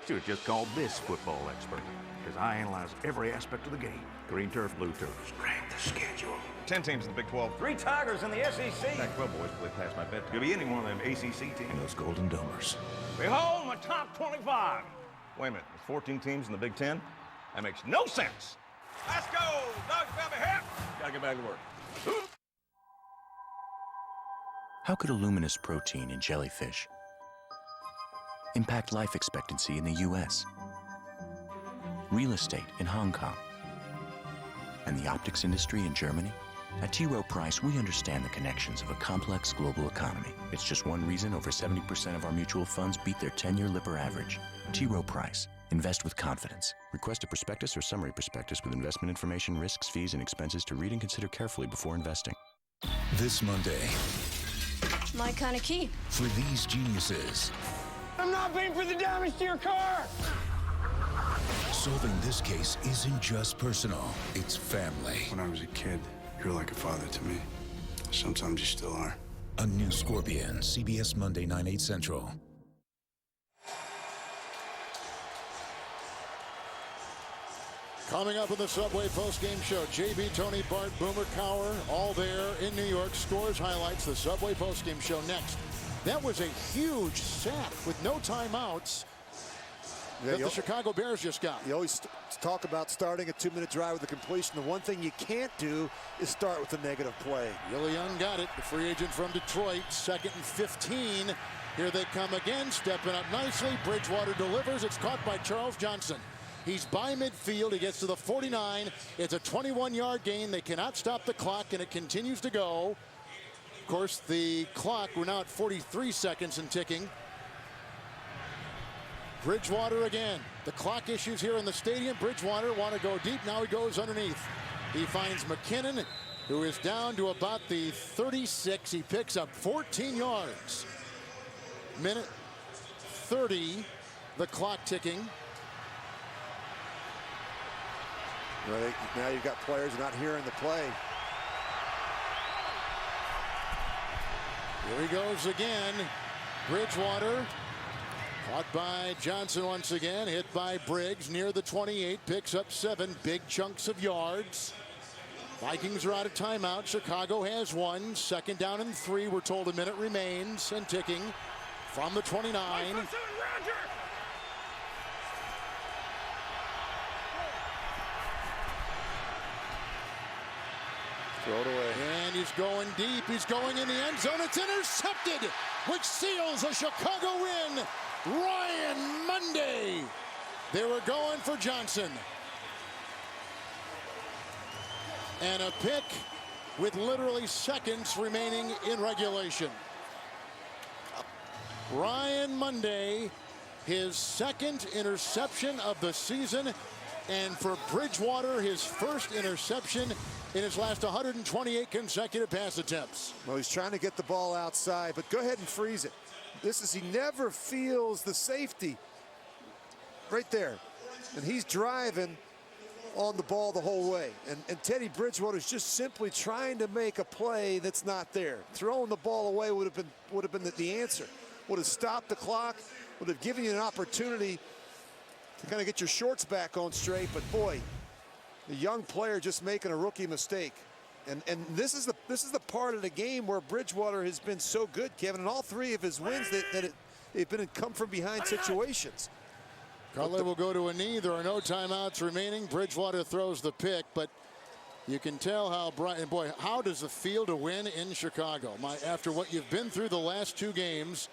Should have just called this football expert, because I analyze every aspect of the game. Green turf, blue turf. Strength of schedule. 10 teams in the Big 12. 3 Tigers in the SEC. Pac-12 boys play past my bedtime. Could be any one of them ACC teams. And those Golden Domers. Behold my top 25. Wait a minute, there's 14 teams in the Big 10? That makes no sense. Let's go! Dr. Pepper, hip! Gotta get back to work. How could a luminous protein in jellyfish impact life expectancy in the U.S., real estate in Hong Kong, and the optics industry in Germany? At T. Rowe Price, we understand the connections of a complex global economy. It's just one reason over 70% of our mutual funds beat their 10-year Lipper average. T. Rowe Price. Invest with confidence. Request a prospectus or summary prospectus with investment information, risks, fees, and expenses to read and consider carefully before investing. This Monday, My kind of key. for these geniuses, I'm not paying for the damage to your car! solving this case isn't just personal, it's family. When I was a kid, you were like a father to me. Sometimes you still are. A new Scorpion, CBS Monday, 9, 8 Central. Coming up in the Subway postgame show, JB, Tony, Bart, Boomer, Cower, all there in New York. Scores, highlights, the Subway postgame show next. That was a huge sack with no timeouts that the Chicago Bears just got. You always talk about starting a 2-minute drive with a completion. The one thing you can't do is start with a negative play. Really Young got it, the free agent from Detroit. 2nd and 15. Here they come again, stepping up nicely. Bridgewater delivers. It's caught by Charles Johnson. He's by midfield. He gets to the 49. It's a 21-yard gain. They cannot stop the clock, and it continues to go. Of course, the clock, we're now at 43 seconds and ticking. Bridgewater again. The clock issues here in the stadium. Bridgewater want to go deep. Now he goes underneath. He finds McKinnon, who is down to about the 36. He picks up 14 yards. Minute 30. The clock ticking. Well, now you've got players not hearing the play. Here he goes again. Bridgewater. Caught by Johnson once again. Hit by Briggs near the 28. Picks up 7 big chunks of yards. Vikings are out of timeout. Chicago has 1. 2nd down and 3. We're told a minute remains and ticking from the 29. Throw it away. And he's going deep. He's going in the end zone. It's intercepted, which seals a Chicago win. Ryan Monday. They were going for Johnson. And a pick with literally seconds remaining in regulation. Ryan Monday, his 2nd interception of the season. And for Bridgewater, his 1st interception in his last 128 consecutive pass attempts. Well, he's trying to get the ball outside, but go ahead and freeze it. He never feels the safety right there. And he's driving on the ball the whole way. And Teddy Bridgewater is just simply trying to make a play that's not there. Throwing the ball away would have been the answer. Would have stopped the clock, would have given you an opportunity to kind of get your shorts back on straight. But boy, the young player just making a rookie mistake. And this is the part of the game where Bridgewater has been so good, Kevin. And all 3 of his wins they've been in come from behind situations. Cutler will go to a knee. There are no timeouts remaining. Bridgewater throws the pick, but you can tell how bright. And boy, how does it feel to win in Chicago? After what you've been through the last 2 games,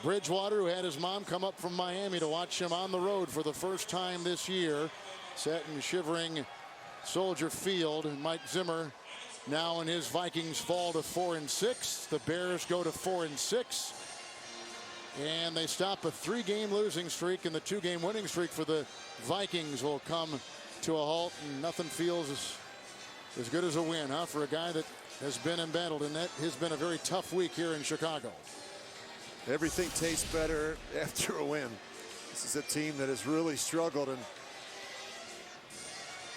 Bridgewater, who had his mom come up from Miami to watch him on the road for the first time this year, sat in shivering Soldier Field. And Mike Zimmer now in his Vikings fall to 4-6. The Bears go to 4-6. And they stop a 3-game losing streak, and the 2-game winning streak for the Vikings will come to a halt. And nothing feels as good as a win, huh, for a guy that has been embattled. And that has been a very tough week here in Chicago. Everything tastes better after a win. This is a team that has really struggled. And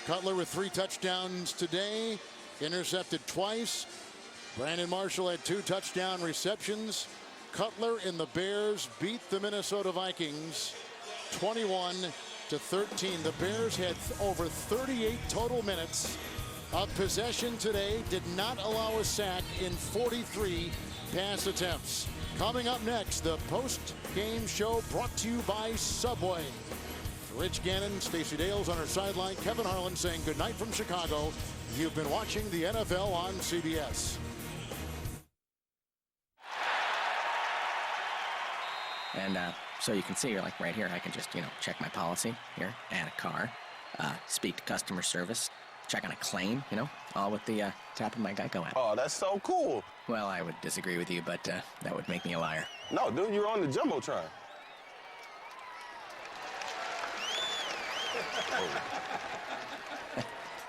Cutler with 3 touchdowns today, intercepted twice. Brandon Marshall had 2 touchdown receptions. Cutler and the Bears beat the Minnesota Vikings 21-13. The Bears had over 38 total minutes of possession today, did not allow a sack in 43 pass attempts. Coming up next, the post-game show brought to you by Subway. Rich Gannon, Stacey Dales on her sideline, Kevin Harlan saying goodnight from Chicago. You've been watching the NFL on CBS. And so you can see, like right here, I can just, check my policy here, add a car, speak to customer service, check on a claim, all with the tap of my Geico app. Oh, that's so cool. Well, I would disagree with you, but that would make me a liar. No, dude, you're on the Jumbotron.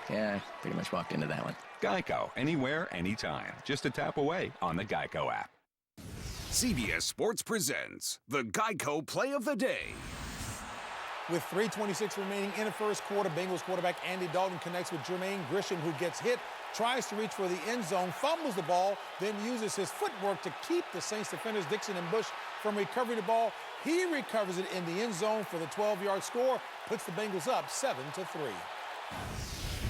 Yeah, I pretty much walked into that one. Geico, anywhere, anytime. Just a tap away on the Geico app. CBS Sports presents the Geico Play of the Day. With 3:26 remaining in the first quarter, Bengals quarterback Andy Dalton connects with Jermaine Grisham, who gets hit, tries to reach for the end zone, fumbles the ball, then uses his footwork to keep the Saints defenders Dixon and Bush from recovering the ball. He recovers it in the end zone for the 12-yard score, puts the Bengals up 7-3.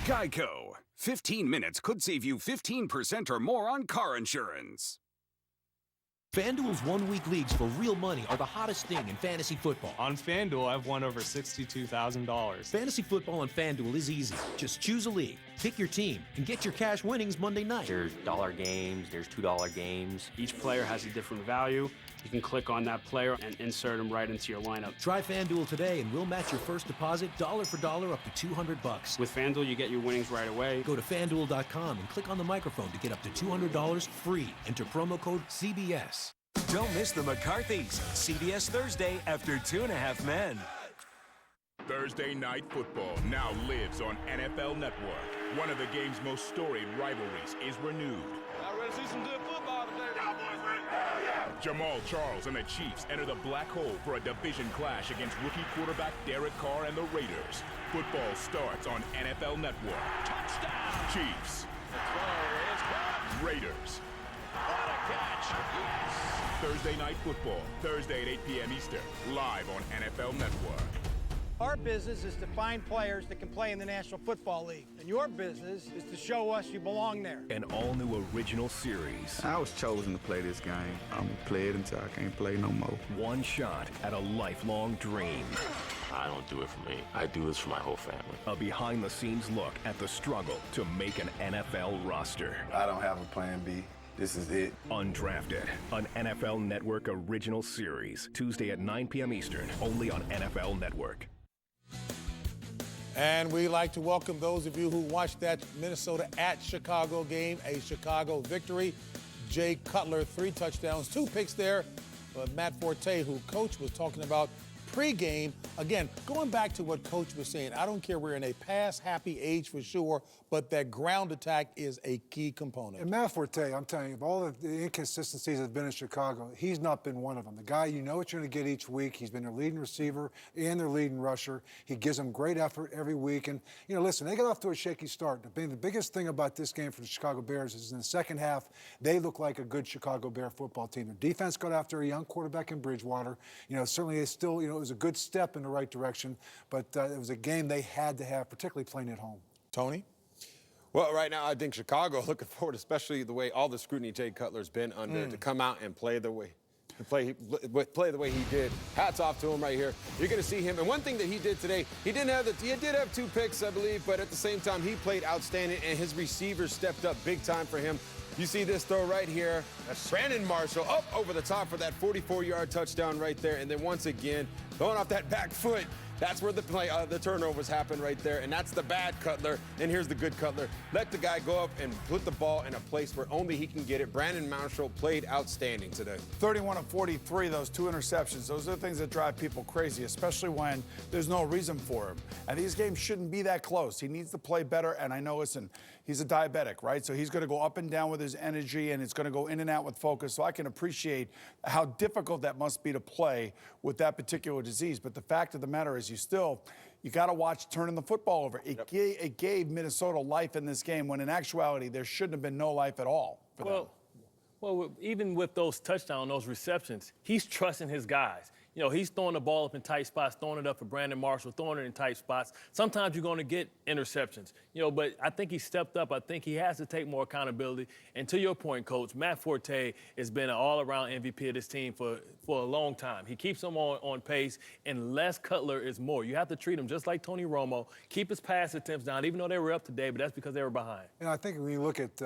Geico. 15 minutes could save you 15% or more on car insurance. FanDuel's one-week leagues for real money are the hottest thing in fantasy football. On FanDuel, I've won over $62,000. Fantasy football on FanDuel is easy. Just choose a league, pick your team, and get your cash winnings Monday night. There's $1 games, there's $2 games. Each player has a different value. You can click on that player and insert them right into your lineup. Try FanDuel today and we'll match your first deposit dollar for dollar up to $200. With FanDuel, you get your winnings right away. Go to FanDuel.com and click on the microphone to get up to $200 free. Enter promo code CBS. Don't miss the McCarthys. CBS Thursday after 2.5 Men. Thursday Night Football now lives on NFL Network. One of the game's most storied rivalries is renewed. I'm ready to see some good football today. Jamal Charles and the Chiefs enter the black hole for a division clash against rookie quarterback Derek Carr and the Raiders. Football starts on NFL Network. Touchdown! Chiefs. The throw is caught. Raiders. What a catch! Yes! Thursday Night Football, Thursday at 8 p.m. Eastern, live on NFL Network. Our business is to find players that can play in the National Football League. And your business is to show us you belong there. An all-new original series. I was chosen to play this game. I'm going to play it until I can't play no more. One shot at a lifelong dream. I don't do it for me. I do this for my whole family. A behind-the-scenes look at the struggle to make an NFL roster. I don't have a plan B. This is it. Undrafted, an NFL Network original series. Tuesday at 9 p.m. Eastern, only on NFL Network. And we'd like to welcome those of you who watched that Minnesota at Chicago game, a Chicago victory. Jay Cutler, 3 touchdowns, 2 picks there. But Matt Forte, who Coach was talking about pregame, again, going back to what Coach was saying, I don't care, we're in a pass-happy age for sure, but that ground attack is a key component. And Matt Forte, I'm telling you, of all the inconsistencies that have been in Chicago, he's not been one of them. The guy, you know what you're going to get each week. He's been their leading receiver and their leading rusher. He gives them great effort every week. And, you know, listen, they got off to a shaky start. The biggest thing about this game for the Chicago Bears is in the second half, they look like a good Chicago Bear football team. Their defense got after a young quarterback in Bridgewater. You know, certainly they still, you know, it was a good step in the right direction, but it was a game they had to have, particularly playing at home. Tony? Well, right now, I think Chicago looking forward, especially the way all the scrutiny Jay Cutler's been under, to come out and play the way the way he did. Hats off to him right here. You're going to see him. And one thing that he did today, he did have 2 picks, I believe, but at the same time, he played outstanding, and his receivers stepped up big time for him. You see this throw right here. That's Brandon Marshall up over the top for that 44-yard touchdown right there. And then once again, going off that back foot, that's where the turnovers happen right there. And that's the bad Cutler. And here's the good Cutler. Let the guy go up and put the ball in a place where only he can get it. Brandon Marshall played outstanding today. 31 of 43, those 2 interceptions. Those are the things that drive people crazy, especially when there's no reason for him. And these games shouldn't be that close. He needs to play better. And I know, listen, he's a diabetic, right? So he's going to go up and down with his energy, and it's going to go in and out with focus. So I can appreciate how difficult that must be to play with that particular disease. But the fact of the matter is you got to watch turning the football over. It gave Minnesota life in this game when in actuality there shouldn't have been no life at all for them. Well, even with those touchdowns, those receptions, he's trusting his guys. You know, he's throwing the ball up in tight spots, throwing it up for Brandon Marshall, throwing it in tight spots. Sometimes you're going to get interceptions, you know, but I think he stepped up. I think he has to take more accountability. And to your point, Coach, Matt Forte has been an all-around MVP of this team for a long time. He keeps them on pace, and less Cutler is more. You have to treat him just like Tony Romo, keep his pass attempts down, even though they were up today, but that's because they were behind. And I think when you look at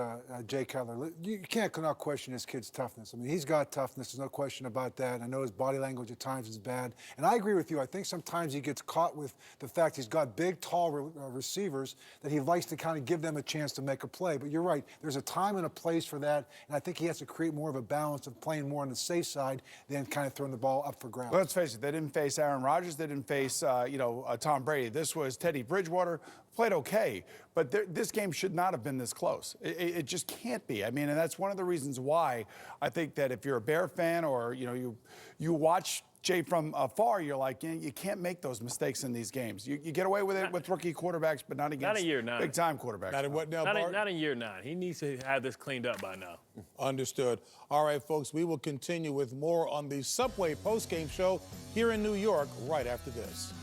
Jay Cutler, you can't not question this kid's toughness. I mean, he's got toughness. There's no question about that. I know his body language at times is bad. And I agree with you. I think sometimes he gets caught with the fact he's got big, tall receivers that he likes to kind of give them a chance to make a play. But you're right. There's a time and a place for that. And I think he has to create more of a balance of playing more on the safe side than kind of throwing the ball up for grabs. Let's face it. They didn't face Aaron Rodgers. They didn't face, Tom Brady. This was Teddy Bridgewater. Played okay, but this game should not have been this close. It just can't be. I mean, and that's one of the reasons why I think that if you're a Bear fan or, you watch Jay from afar, you're like, you can't make those mistakes in these games. You get away with it with rookie quarterbacks, but not against big-time quarterbacks. Not in what now, Bart? Not in year 9. He needs to have this cleaned up by now. Understood. All right, folks, we will continue with more on the Subway postgame show here in New York right after this.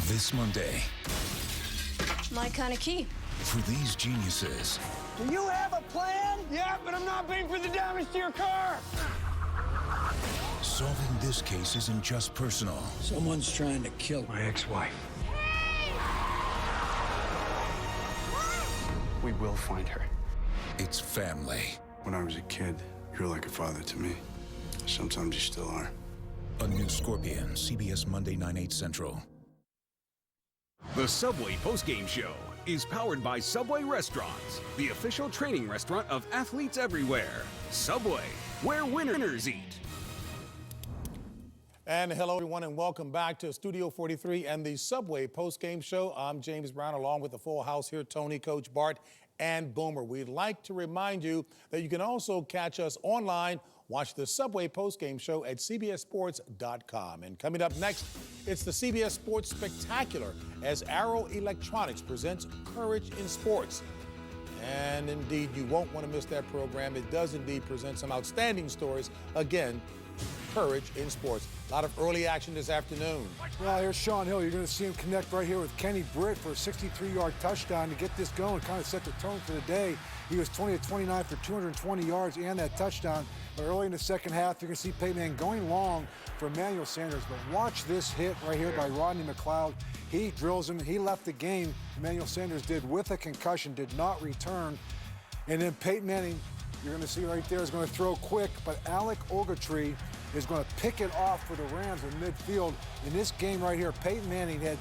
This Monday. My kind of key. For these geniuses, Do you have a plan? Yeah, but I'm not paying for the damage to your car. Solving this case isn't just personal. Someone's trying to kill my ex-wife. We will find her. It's family. When I was a kid, you were like a father to me. Sometimes you still are. A new Scorpion, CBS Monday, 9/8 Central. The Subway postgame show is powered by Subway Restaurants, the official training restaurant of athletes everywhere. Subway, where winners eat. And hello, everyone, and welcome back to Studio 43 and the Subway postgame show. I'm James Brown, along with the full house here, Tony, Coach Bart, and Boomer. We'd like to remind you that you can also catch us online. Watch the Subway postgame show at cbssports.com. And coming up next, it's the CBS Sports Spectacular as Arrow Electronics presents Courage in Sports. And indeed, you won't want to miss that program. It does indeed present some outstanding stories. Again, Courage in Sports. A lot of early action this afternoon. Well, here's Sean Hill. You're going to see him connect right here with Kenny Britt for a 63-yard touchdown to get this going, kind of set the tone for the day. He was 20 of 29 for 220 yards and that touchdown. But early in the second half, you're going to see Peyton Manning going long for Emmanuel Sanders. But watch this hit right here by Rodney McLeod. He drills him. He left the game. Emmanuel Sanders did with a concussion, did not return. And then Peyton Manning, you're going to see right there, is going to throw quick. But Alec Ogletree is going to pick it off for the Rams in midfield. In this game right here, Peyton Manning had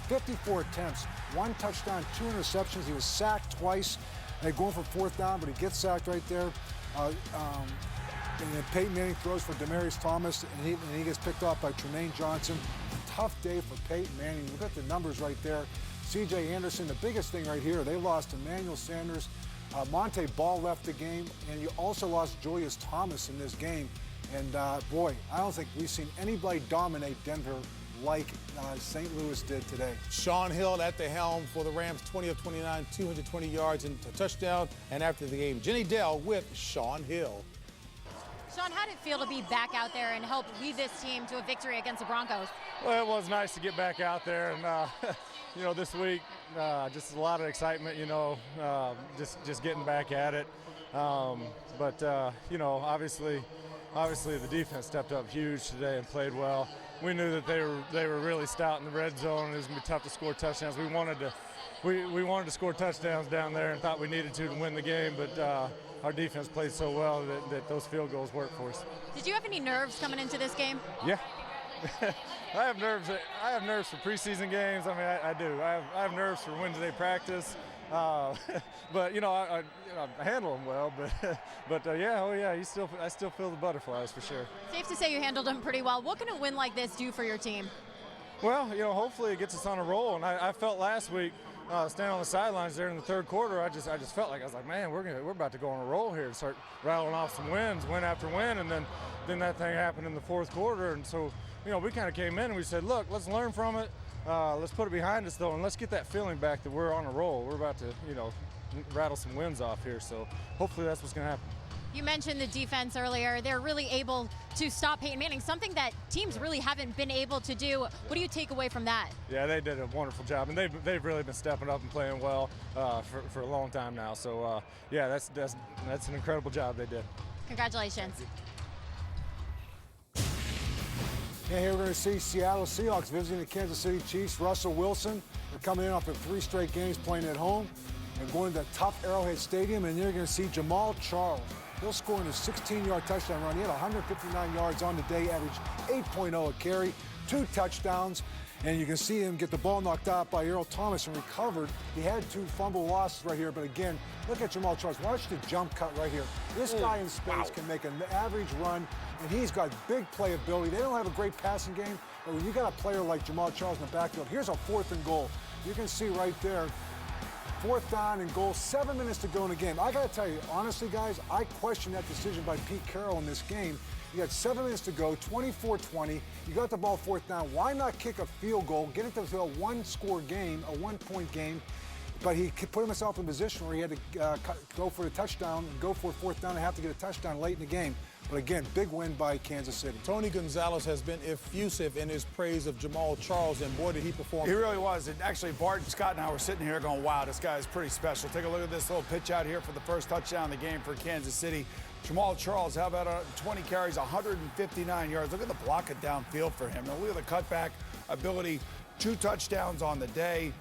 54 attempts, 1 touchdown, 2 interceptions. He was sacked twice. They're going for 4th down, but he gets sacked right there. And then Peyton Manning throws for Demaryius Thomas, and he gets picked off by Tremaine Johnson. Tough day for Peyton Manning. Look at the numbers right there. C.J. Anderson, the biggest thing right here, they lost Emmanuel Sanders. Monte Ball left the game, and you also lost Julius Thomas in this game. And boy, I don't think we've seen anybody dominate Denver like St. Louis did today. Sean Hill at the helm for the Rams, 20 of 29, 220 yards and a touchdown. And after the game, Jenny Dell with Sean Hill. Sean, how did it feel to be back out there and help lead this team to a victory against the Broncos? Well, it was nice to get back out there, and you know, this week just a lot of excitement. You know, just getting back at it. But you know, obviously the defense stepped up huge today and played well. We knew that they were really stout in the red zone, and it was gonna be tough to score touchdowns. We wanted to score touchdowns down there and thought we needed to win the game, but our defense played so well that those field goals worked for us. Did you have any nerves coming into this game? Yeah. I have nerves. I have nerves for preseason games. I mean, I do. I have nerves for Wednesday practice. But you know, I handle them well. But yeah, oh yeah, I still feel the butterflies for sure. Safe to say you handled them pretty well. What can a win like this do for your team? Well, you know, hopefully it gets us on a roll. And I felt last week, standing on the sidelines there in the third quarter, I just felt like I was like, man, we're about to go on a roll here and start rattling off some wins, win after win, and then that thing happened in the fourth quarter, and so you know, we kind of came in and we said, look, let's learn from it. Let's put it behind us, though, and let's get that feeling back that we're on a roll. We're about to, you know, rattle some wins off here, so hopefully that's what's going to happen. You mentioned the defense earlier. They're really able to stop Peyton Manning, something that teams really haven't been able to do. What do you take away from that? Yeah, they did a wonderful job, and they've really been stepping up and playing well for a long time now. So, yeah, that's an incredible job they did. Congratulations. And here we're going to see Seattle Seahawks visiting the Kansas City Chiefs. Russell Wilson, they're coming in off of 3 straight games playing at home and going to the tough Arrowhead Stadium. And you're going to see Jamal Charles. He'll score in a 16-yard touchdown run. He had 159 yards on the day, averaged 8.0 a carry, 2 touchdowns. And you can see him get the ball knocked out by Earl Thomas and recovered. He had 2 fumble losses right here, but again, look at Jamal Charles. Watch the jump cut right here. This guy in space can make an average run, and he's got big playability. They don't have a great passing game, but when you got a player like Jamal Charles in the backfield, here's a 4th and goal. You can see right there, 4th down and goal, 7 minutes to go in the game. I got to tell you, honestly, guys, I question that decision by Pete Carroll in this game. You got 7 minutes to go, 24-20. You got the ball 4th down. Why not kick a field goal, get it to a 1-score game, a 1-point game? But he put himself in a position where he had to go for the touchdown and go for a 4th down and have to get a touchdown late in the game. But again, big win by Kansas City. Tony Gonzalez has been effusive in his praise of Jamal Charles, and boy, did he perform. He really was. And actually, Bart, Scott, and I were sitting here going, wow, this guy is pretty special. Take a look at this little pitch out here for the first touchdown of the game for Kansas City. Jamal Charles, how about 20 carries, 159 yards. Look at the block it downfield for him. Now look at the cutback ability. 2 touchdowns on the day.